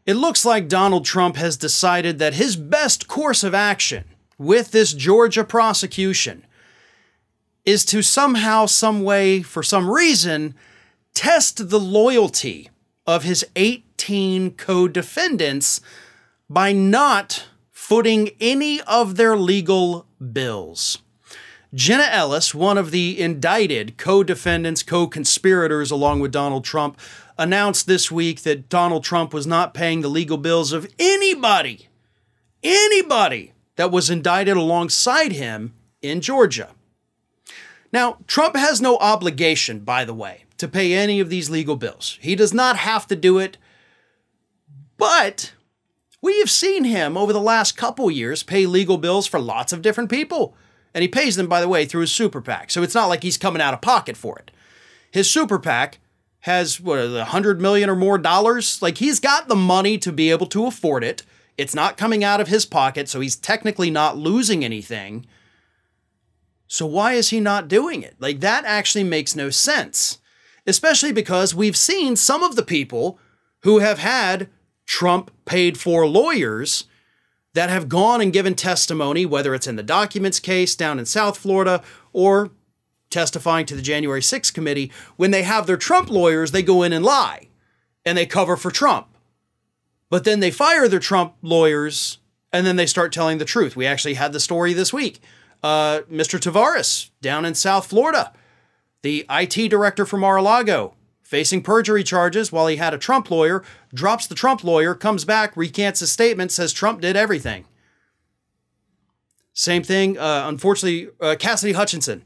It looks like Donald Trump has decided that his best course of action with this Georgia prosecution is to somehow, some way, for some reason, test the loyalty of his 18 co-defendants by not footing any of their legal bills. Jenna Ellis, one of the indicted co-defendants, co-conspirators along with Donald Trump, announced this week that Donald Trump was not paying the legal bills of anybody that was indicted alongside him in Georgia. Now, Trump has no obligation, by the way, to pay any of these legal bills. He does not have to do it, but we have seen him over the last couple years pay legal bills for lots of different people. And he pays them, by the way, through his super PAC. So it's not like he's coming out of pocket for it. His super PAC has, $100 million or more dollars? Like, he's got the money to be able to afford it. It's not coming out of his pocket, so he's technically not losing anything. So why is he not doing it? Like, that actually makes no sense. Especially because we've seen some of the people who have had Trump paid for lawyers that have gone and given testimony, whether it's in the documents case down in South Florida or testifying to the January 6th committee. When they have their Trump lawyers, they go in and lie and they cover for Trump. But then they fire their Trump lawyers and then they start telling the truth. We actually had the story this week. Mr. Tavares down in South Florida, the IT director from Mar-a-Lago, facing perjury charges while he had a Trump lawyer, drops the Trump lawyer, comes back, recants his statement, says Trump did everything. Same thing, unfortunately, Cassidy Hutchinson.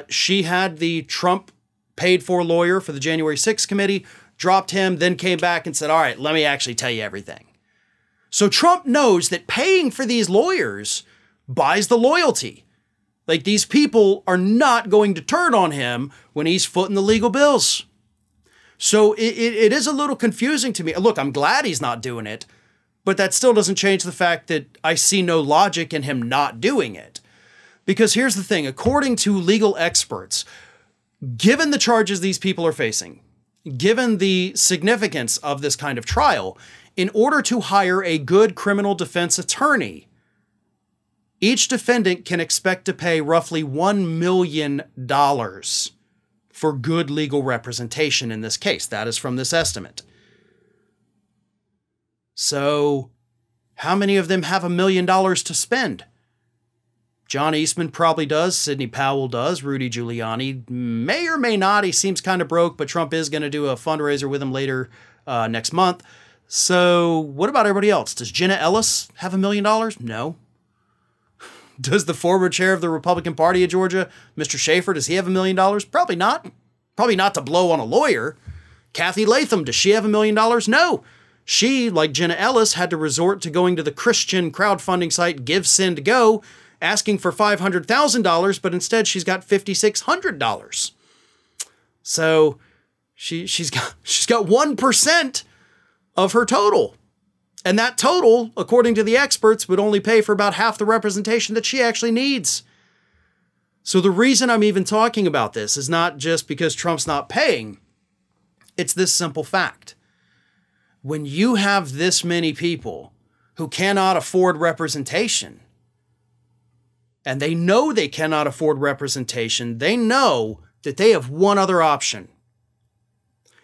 She had the Trump paid for lawyer for the January 6th committee, dropped him, then came back and said, all right, let me actually tell you everything. So Trump knows that paying for these lawyers buys the loyalty. Like, these people are not going to turn on him when he's footing the legal bills. So it is a little confusing to me. Look, I'm glad he's not doing it, but that still doesn't change the fact that I see no logic in him not doing it. Because here's the thing, according to legal experts, given the charges these people are facing, given the significance of this kind of trial, in order to hire a good criminal defense attorney, each defendant can expect to pay roughly $1 million for good legal representation in this case. That is from this estimate. So, how many of them have $1 million to spend? John Eastman probably does. Sidney Powell does. Rudy Giuliani may or may not. He seems kind of broke, but Trump is going to do a fundraiser with him later next month. So, what about everybody else? Does Jenna Ellis have $1 million? No. Does the former chair of the Republican Party of Georgia, Mr. Schaefer, does he have $1 million? Probably not. Probably not to blow on a lawyer. Kathy Latham, does she have $1 million? No. She, like Jenna Ellis, had to resort to going to the Christian crowdfunding site GiveSendGo, asking for $500,000, but instead she's got $5,600. So she's got 1% of her total. And that total, according to the experts, would only pay for about half the representation that she actually needs. So the reason I'm even talking about this is not just because Trump's not paying. It's this simple fact. When you have this many people who cannot afford representation, and they know they cannot afford representation, they know that they have one other option.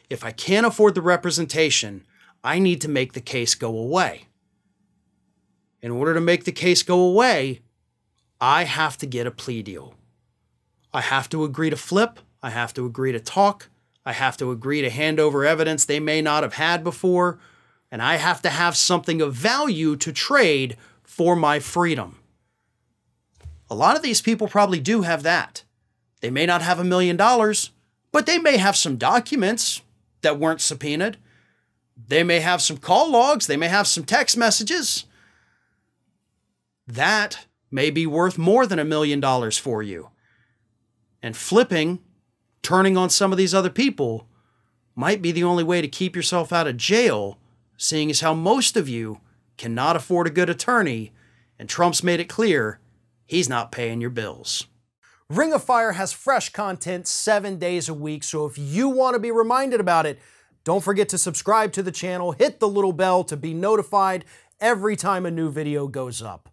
If I can't afford the representation, I need to make the case go away. In order to make the case go away, I have to get a plea deal. I have to agree to flip. I have to agree to talk. I have to agree to hand over evidence they may not have had before. And I have to have something of value to trade for my freedom. A lot of these people probably do have that. They may not have $1 million, but they may have some documents that weren't subpoenaed. They may have some call logs. They may have some text messages. That may be worth more than $1 million for you. And flipping, turning on some of these other people, might be the only way to keep yourself out of jail, seeing as how most of you cannot afford a good attorney, and Trump's made it clear he's not paying your bills. Ring of Fire has fresh content 7 days a week, so if you want to be reminded about it, Don't forget to subscribe to the channel, hit the little bell to be notified every time a new video goes up.